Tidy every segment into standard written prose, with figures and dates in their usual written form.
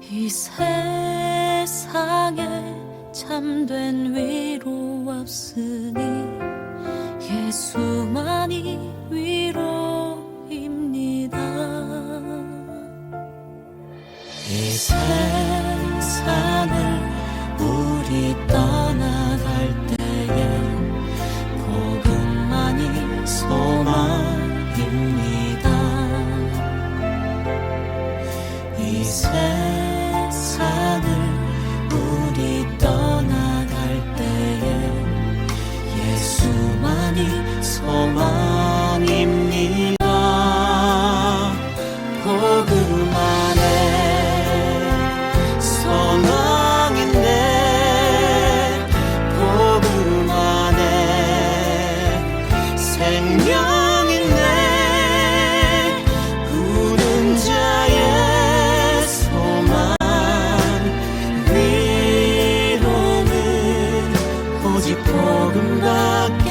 이 세상에 참된 위로 없으니 예수만이 위로입니다. 이 세상을 우리 떠나갈 때에 복음만이 소망입니다. 이 세상을 우리 떠나갈 때에 예수만이 소망입니다. 복음 안에 소망 있네. 복음 안에 생명 있네. 굳은 자의 소망 위로는 오직 복음밖에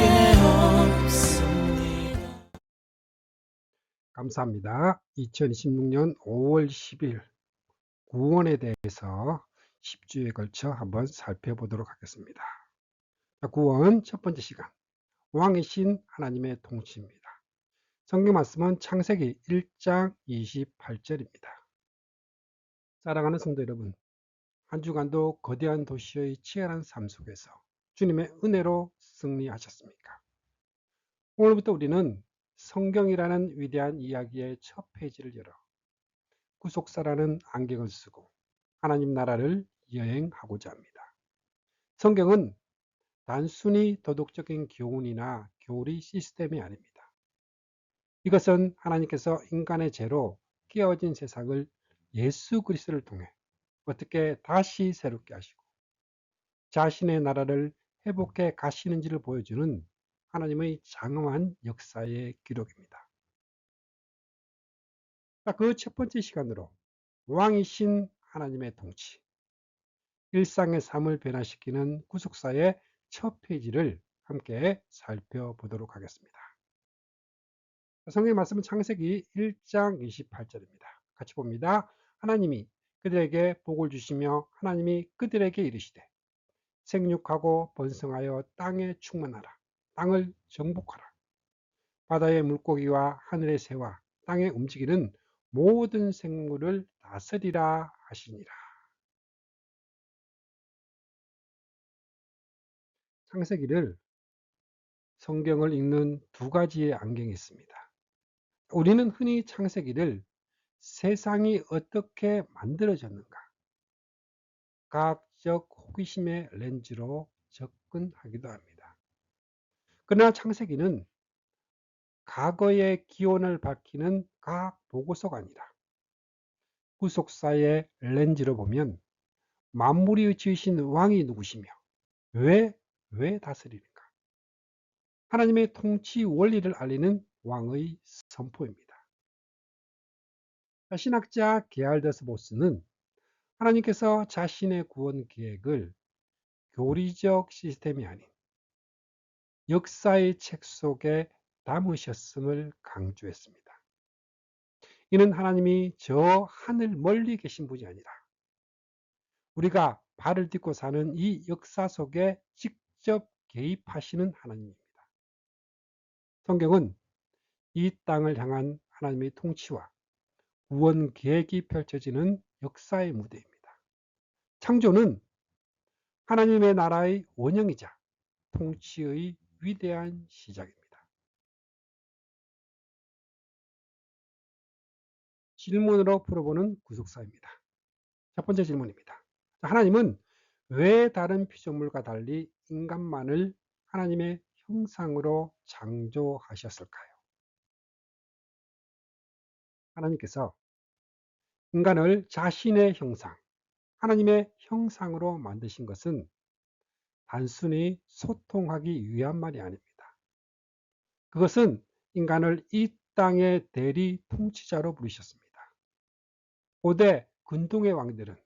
없습니다. 감사합니다. 2026년 5월 10일 구원에 대해서 10주에 걸쳐 한번 살펴보도록 하겠습니다. 구원 첫 번째 시간, 왕이신 하나님의 통치입니다. 성경 말씀은 창세기 1장 28절입니다. 사랑하는 성도 여러분, 한 주간도 거대한 도시의 치열한 삶 속에서 주님의 은혜로 승리하셨습니까? 오늘부터 우리는 성경이라는 위대한 이야기의 첫 페이지를 열어 구속사라는 안경을 쓰고 하나님 나라를 여행하고자 합니다. 성경은 단순히 도덕적인 교훈이나 교리 시스템이 아닙니다. 이것은 하나님께서 인간의 죄로 깨어진 세상을 예수 그리스도를 통해 어떻게 다시 새롭게 하시고 자신의 나라를 회복해 가시는지를 보여주는 하나님의 장엄한 역사의 기록입니다. 그 첫 번째 시간으로 왕이신 하나님의 통치, 일상의 삶을 변화시키는 구속사의 첫 페이지를 함께 살펴보도록 하겠습니다. 성경 말씀은 창세기 1장 28절입니다. 같이 봅니다. 하나님이 그들에게 복을 주시며 하나님이 그들에게 이르시되 생육하고 번성하여 땅에 충만하라. 땅을 정복하라. 바다의 물고기와 하늘의 새와 땅에 움직이는 모든 생물을 다스리라 하시니라. 창세기를 성경을 읽는 두 가지의 안경이 있습니다. 우리는 흔히 창세기를 세상이 어떻게 만들어졌는가, 과학적 호기심의 렌즈로 접근하기도 합니다. 그러나 창세기는 과거의 기원을 밝히는 과학 보고서가 아니라 구속사의 렌즈로 보면 만물이 지으신 왕이 누구시며 왜 다스리는가, 하나님의 통치 원리를 알리는 왕의 선포입니다. 신학자 게알더스 보스는 하나님께서 자신의 구원 계획을 교리적 시스템이 아닌 역사의 책 속에 담으셨음을 강조했습니다. 이는 하나님이 저 하늘 멀리 계신 분이 아니라 우리가 발을 딛고 사는 이 역사 속에 직접 개입하시는 하나님입니다. 성경은 이 땅을 향한 하나님의 통치와 구원 계획이 펼쳐지는 역사의 무대입니다. 창조는 하나님의 나라의 원형이자 통치의 위대한 시작입니다. 질문으로 풀어보는 구속사입니다. 첫 번째 질문입니다. 하나님은 왜 다른 피조물과 달리 인간만을 하나님의 형상으로 창조하셨을까요? 하나님께서 인간을 자신의 형상, 하나님의 형상으로 만드신 것은 단순히 소통하기 위한 말이 아닙니다. 그것은 인간을 이 땅의 대리 통치자로 부르셨습니다. 고대 근동의 왕들은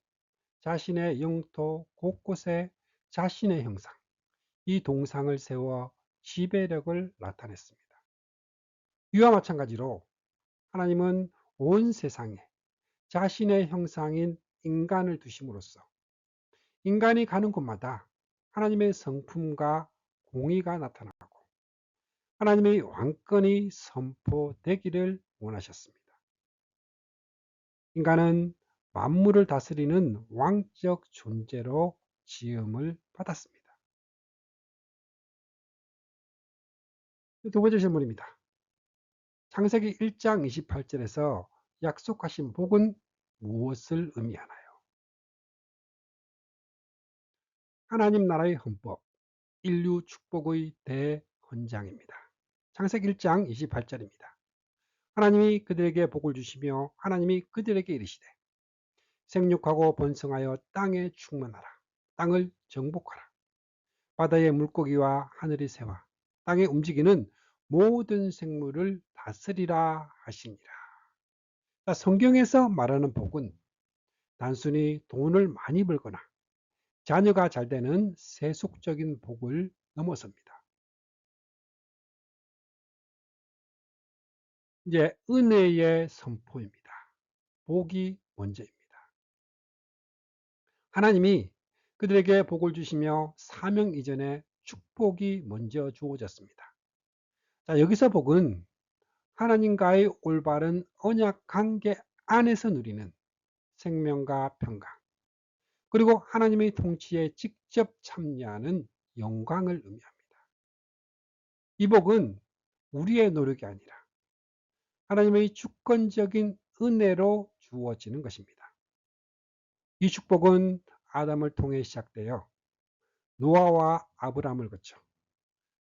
자신의 영토 곳곳에 자신의 형상, 이 동상을 세워 지배력을 나타냈습니다. 이와 마찬가지로 하나님은 온 세상에 자신의 형상인 인간을 두심으로써 인간이 가는 곳마다 하나님의 성품과 공의가 나타나고 하나님의 왕권이 선포되기를 원하셨습니다. 인간은 만물을 다스리는 왕적 존재로 지음을 받았습니다. 두 번째 질문입니다. 창세기 1장 28절에서 약속하신 복은 무엇을 의미하나요? 하나님 나라의 헌법, 인류 축복의 대헌장입니다. 창세기 1장 28절입니다. 하나님이 그들에게 복을 주시며 하나님이 그들에게 이르시되 생육하고 번성하여 땅에 충만하라. 땅을 정복하라. 바다의 물고기와 하늘의 새와 땅에 움직이는 모든 생물을 다스리라 하시니라. 성경에서 말하는 복은 단순히 돈을 많이 벌거나 자녀가 잘 되는 세속적인 복을 넘어섭니다. 이제 은혜의 선포입니다. 복이 먼저입니다. 하나님이 그들에게 복을 주시며 사명 이전에 축복이 먼저 주어졌습니다. 자, 여기서 복은 하나님과의 올바른 언약 관계 안에서 누리는 생명과 평강, 그리고 하나님의 통치에 직접 참여하는 영광을 의미합니다. 이 복은 우리의 노력이 아니라 하나님의 주권적인 은혜로 주어지는 것입니다. 이 축복은 아담을 통해 시작되어 노아와 아브라함을 거쳐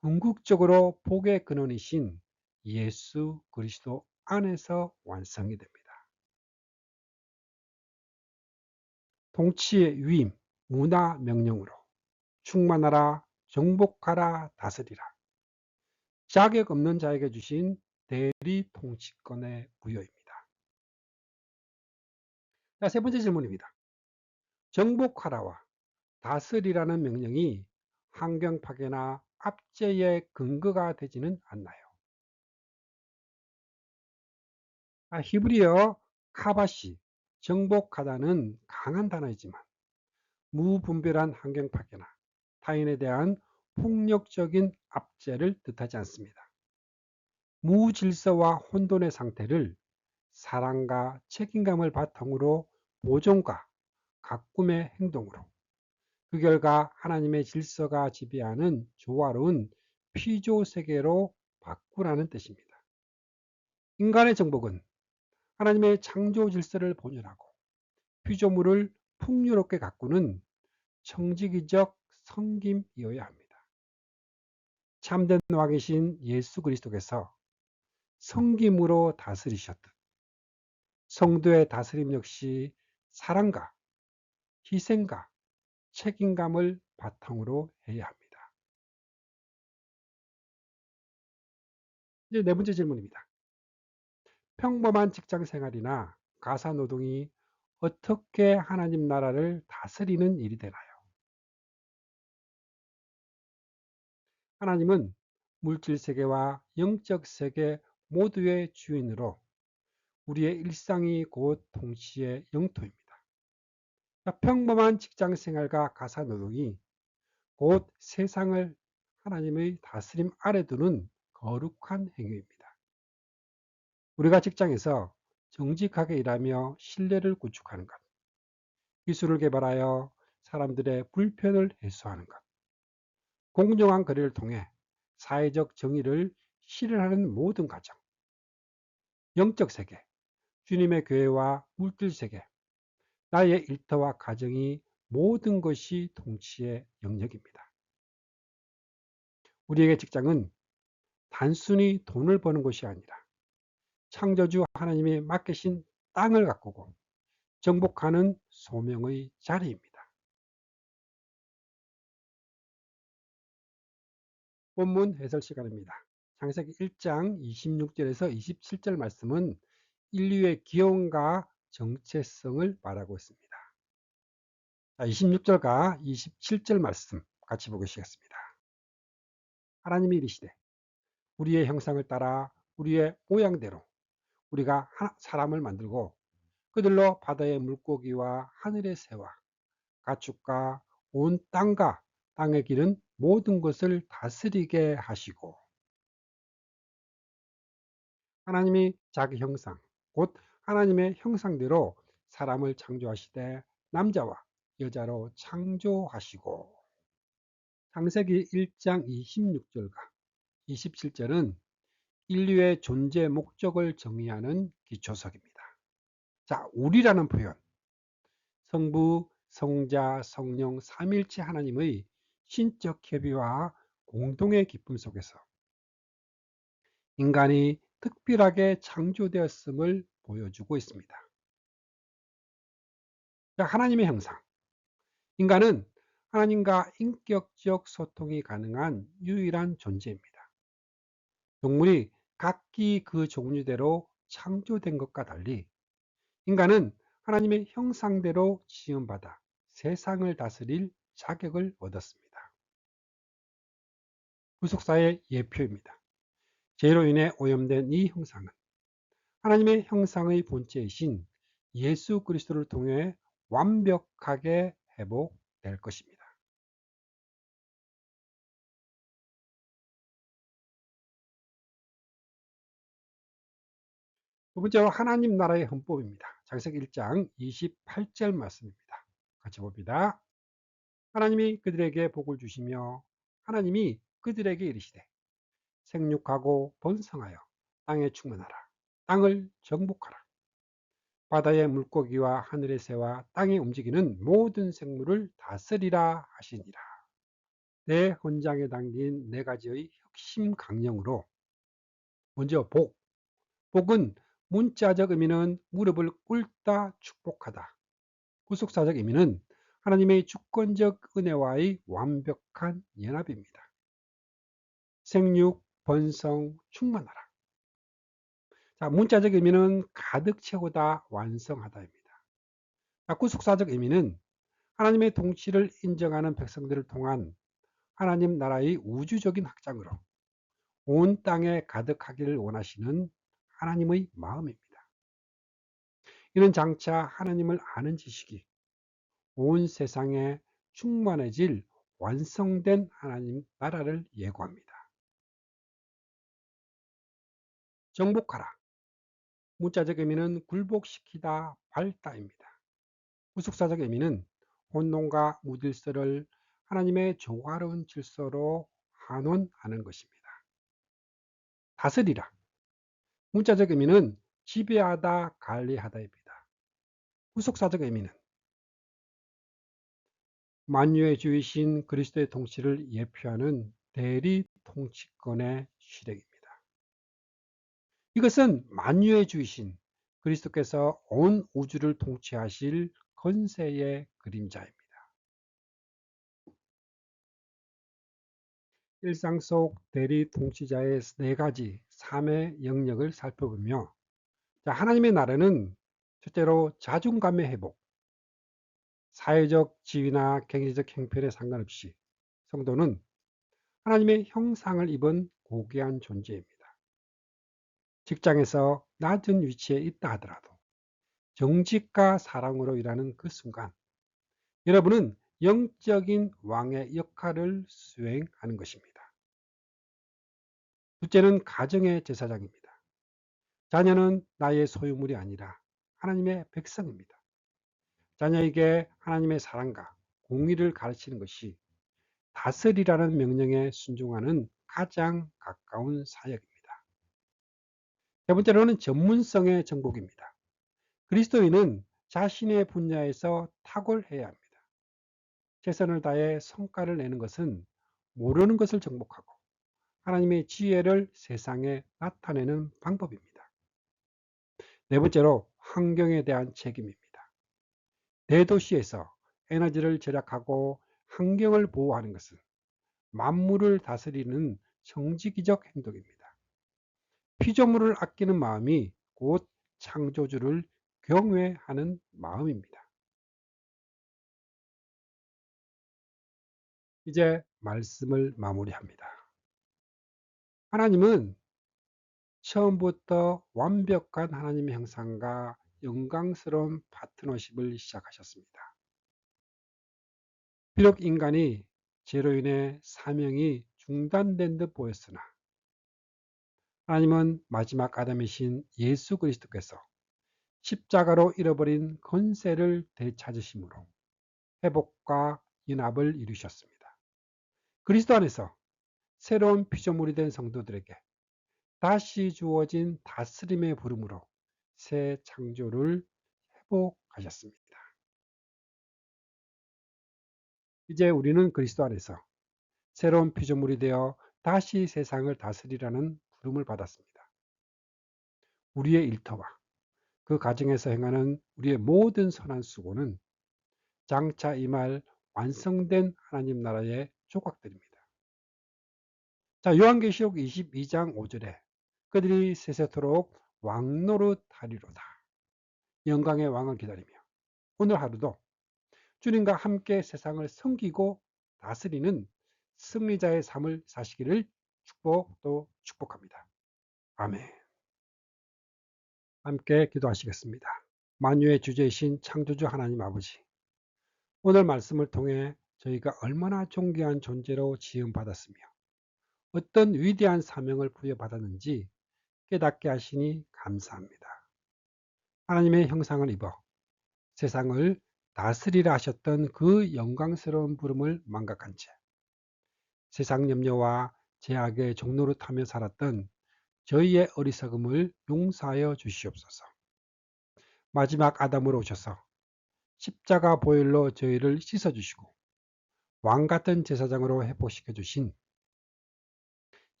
궁극적으로 복의 근원이신 예수 그리스도 안에서 완성이 됩니다. 통치의 위임, 문화 명령으로 충만하라, 정복하라, 다스리라. 자격 없는 자에게 주신 대리 통치권의 부여입니다. 자, 세 번째 질문입니다. 정복하라와 다스리라는 명령이 환경 파괴나 압제의 근거가 되지는 않나요? 히브리어 카바시, 정복하다는 강한 단어이지만 무분별한 환경 파괴나 타인에 대한 폭력적인 압제를 뜻하지 않습니다. 무질서와 혼돈의 상태를 사랑과 책임감을 바탕으로 보존과 가꿈의 행동으로, 그 결과 하나님의 질서가 지배하는 조화로운 피조 세계로 바꾸라는 뜻입니다. 인간의 정복은 하나님의 창조 질서를 본연하고 피조물을 풍요롭게 가꾸는 청지기적 섬김이어야 합니다. 참된 왕이신 예수 그리스도께서 섬김으로 다스리셨듯 성도의 다스림 역시 사랑과 희생과 책임감을 바탕으로 해야 합니다. 이제 네 번째 질문입니다. 평범한 직장 생활이나 가사 노동이 어떻게 하나님 나라를 다스리는 일이 되나요? 하나님은 물질 세계와 영적 세계 모두의 주인으로 우리의 일상이 곧 통치의 영토입니다. 평범한 직장 생활과 가사 노동이 곧 세상을 하나님의 다스림 아래 두는 거룩한 행위입니다. 우리가 직장에서 정직하게 일하며 신뢰를 구축하는 것, 기술을 개발하여 사람들의 불편을 해소하는 것, 공정한 거래를 통해 사회적 정의를 실현하는 모든 과정, 영적 세계, 주님의 교회와 물질 세계, 나의 일터와 가정이 모든 것이 통치의 영역입니다. 우리에게 직장은 단순히 돈을 버는 것이 아니라 창조주 하나님이 맡기신 땅을 가꾸고 정복하는 소명의 자리입니다. 본문 해설 시간입니다. 창세기 1장 26절에서 27절 말씀은 인류의 기원과 정체성을 말하고 있습니다. 26절과 27절 말씀 같이 보시겠습니다. 하나님이 이르시되 우리의 형상을 따라 우리의 모양대로 우리가 사람을 만들고 그들로 바다의 물고기와 하늘의 새와 가축과 온 땅과 땅에 기는 모든 것을 다스리게 하시고, 하나님이 자기 형상, 곧 하나님의 형상대로 사람을 창조하시되 남자와 여자로 창조하시고. 창세기 1장 26절과 27절은 인류의 존재 목적을 정의하는 기초석입니다. 자, 우리라는 표현, 성부, 성자, 성령, 삼일체 하나님의 신적 협의와 공동의 기쁨 속에서 인간이 특별하게 창조되었음을 보여주고 있습니다. 자, 하나님의 형상. 인간은 하나님과 인격적 소통이 가능한 유일한 존재입니다. 동물이 각기 그 종류대로 창조된 것과 달리 인간은 하나님의 형상대로 지음받아 세상을 다스릴 자격을 얻었습니다. 구속사의 예표입니다. 죄로 인해 오염된 이 형상은 하나님의 형상의 본체이신 예수 그리스도를 통해 완벽하게 회복될 것입니다. 두 번째로 하나님 나라의 헌법입니다. 창세기 1장 28절 말씀입니다. 같이 봅니다. 하나님이 그들에게 복을 주시며 하나님이 그들에게 이르시되 생육하고 번성하여 땅에 충만하라. 땅을 정복하라. 바다의 물고기와 하늘의 새와 땅에 움직이는 모든 생물을 다스리라 하시니라. 내 헌장에 담긴 네 가지의 핵심 강령으로, 먼저 복. 복은 문자적 의미는 무릎을 꿇다 축복하다. 구속사적 의미는 하나님의 주권적 은혜와의 완벽한 연합입니다. 생육, 번성, 충만하라. 자, 문자적 의미는 가득 채우다, 완성하다입니다. 자, 구속사적 의미는 하나님의 통치를 인정하는 백성들을 통한 하나님 나라의 우주적인 확장으로 온 땅에 가득하기를 원하시는 하나님의 마음입니다. 이는 장차 하나님을 아는 지식이 온 세상에 충만해질 완성된 하나님 나라를 예고합니다. 정복하라. 문자적 의미는 굴복시키다, 밟다입니다. 구속사적 의미는 혼돈과 무질서를 하나님의 조화로운 질서로 환원하는 것입니다. 다스리라. 문자적 의미는 지배하다, 관리하다입니다. 후속사적 의미는 만유의 주이신 그리스도의 통치를 예표하는 대리 통치권의 실행입니다. 이것은 만유의 주이신 그리스도께서 온 우주를 통치하실 권세의 그림자입니다. 일상 속 대리 통치자의 네 가지 삶의 영역을 살펴보며, 하나님의 나라는 첫째로 자존감의 회복, 사회적 지위나 경제적 형편에 상관없이 성도는 하나님의 형상을 입은 고귀한 존재입니다. 직장에서 낮은 위치에 있다 하더라도 정직과 사랑으로 일하는 그 순간 여러분은 영적인 왕의 역할을 수행하는 것입니다. 둘째는 가정의 제사장입니다. 자녀는 나의 소유물이 아니라 하나님의 백성입니다. 자녀에게 하나님의 사랑과 공의를 가르치는 것이 다스리라는 명령에 순종하는 가장 가까운 사역입니다. 세 번째로는 전문성의 정복입니다. 그리스도인은 자신의 분야에서 탁월해야 합니다. 최선을 다해 성과를 내는 것은 모르는 것을 정복하고 하나님의 지혜를 세상에 나타내는 방법입니다. 네 번째로 환경에 대한 책임입니다. 대도시에서 에너지를 절약하고 환경을 보호하는 것은 만물을 다스리는 정직이적 행동입니다. 피조물을 아끼는 마음이 곧 창조주를 경외하는 마음입니다. 이제 말씀을 마무리합니다. 하나님은 처음부터 완벽한 하나님의 형상과 영광스러운 파트너십을 시작하셨습니다. 비록 인간이 죄로 인해 사명이 중단된 듯 보였으나 하나님은 마지막 아담이신 예수 그리스도께서 십자가로 잃어버린 권세를 되찾으심으로 회복과 연합을 이루셨습니다. 그리스도 안에서 새로운 피조물이 된 성도들에게 다시 주어진 다스림의 부름으로 새 창조를 회복하셨습니다. 이제 우리는 그리스도 안에서 새로운 피조물이 되어 다시 세상을 다스리라는 부름을 받았습니다. 우리의 일터와 그 가정에서 행하는 우리의 모든 선한 수고는 장차 임할 완성된 하나님 나라의 조각들입니다. 자, 요한계시록 22장 5절에 그들이 세세토록 왕노릇 하리로다. 영광의 왕을 기다리며 오늘 하루도 주님과 함께 세상을 섬기고 다스리는 승리자의 삶을 사시기를 축복합니다. 아멘. 함께 기도하시겠습니다. 만유의 주제이신 창조주 하나님 아버지, 오늘 말씀을 통해 저희가 얼마나 존귀한 존재로 지음받았으며 어떤 위대한 사명을 부여받았는지 깨닫게 하시니 감사합니다. 하나님의 형상을 입어 세상을 다스리라 하셨던 그 영광스러운 부름을 망각한 채 세상 염려와 제약의 종로를 타며 살았던 저희의 어리석음을 용서하여 주시옵소서. 마지막 아담으로 오셔서 십자가 보혈로 저희를 씻어주시고 왕같은 제사장으로 회복시켜 주신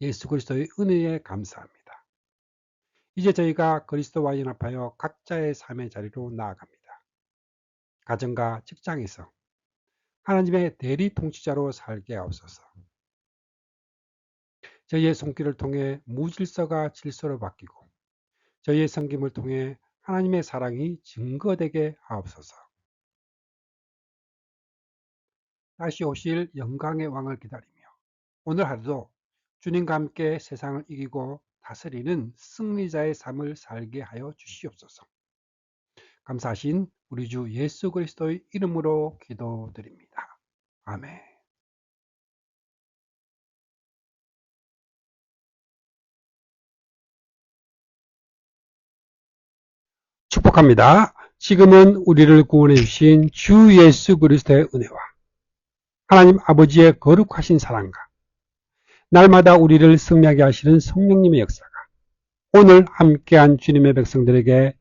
예수 그리스도의 은혜에 감사합니다. 이제 저희가 그리스도와 연합하여 각자의 삶의 자리로 나아갑니다. 가정과 직장에서 하나님의 대리 통치자로 살게 하옵소서. 저희의 손길을 통해 무질서가 질서로 바뀌고 저희의 섬김을 통해 하나님의 사랑이 증거되게 하옵소서. 다시 오실 영광의 왕을 기다리며 오늘 하루도 주님과 함께 세상을 이기고 다스리는 승리자의 삶을 살게 하여 주시옵소서. 감사하신 우리 주 예수 그리스도의 이름으로 기도드립니다. 아멘. 축복합니다. 지금은 우리를 구원해 주신 주 예수 그리스도의 은혜와 하나님 아버지의 거룩하신 사랑과 날마다 우리를 승리하게 하시는 성령님의 역사가 오늘 함께한 주님의 백성들에게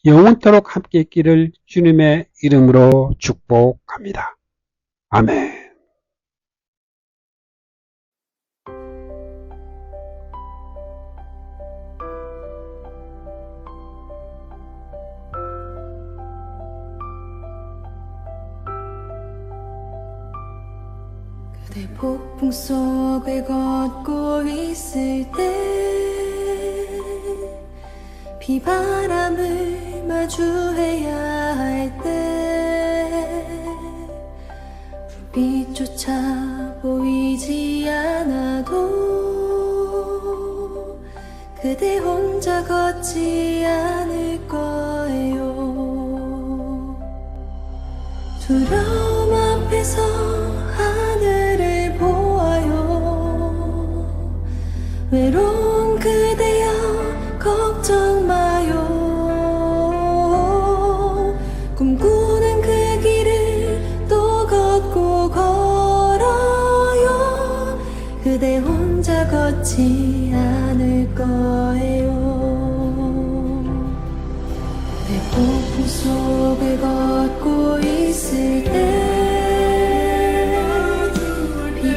영원토록 함께 있기를 주님의 이름으로 축복합니다. 아멘. 그대 폭풍 속을 걷고 있을 때 비바람을 마주해야 할 때 불빛조차 보이지 않아도 그대 혼자 걷지 않을 거예요. 두려움 앞에서 하늘을 보아요. 외로운 그대여 걱정 마요. 꿈꾸는 그 길을 또 걷고 걸어요. 그대 혼자 걷지 않을 거예요. 내 폭풍 속을 걷고 있을 때 두려움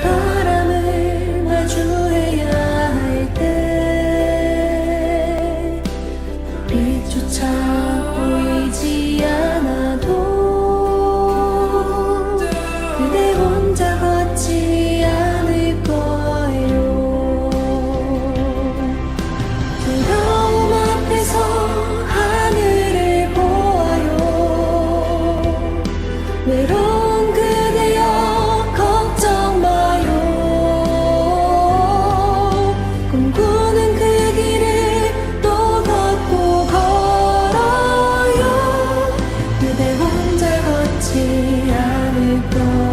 걷지 않을 거예요.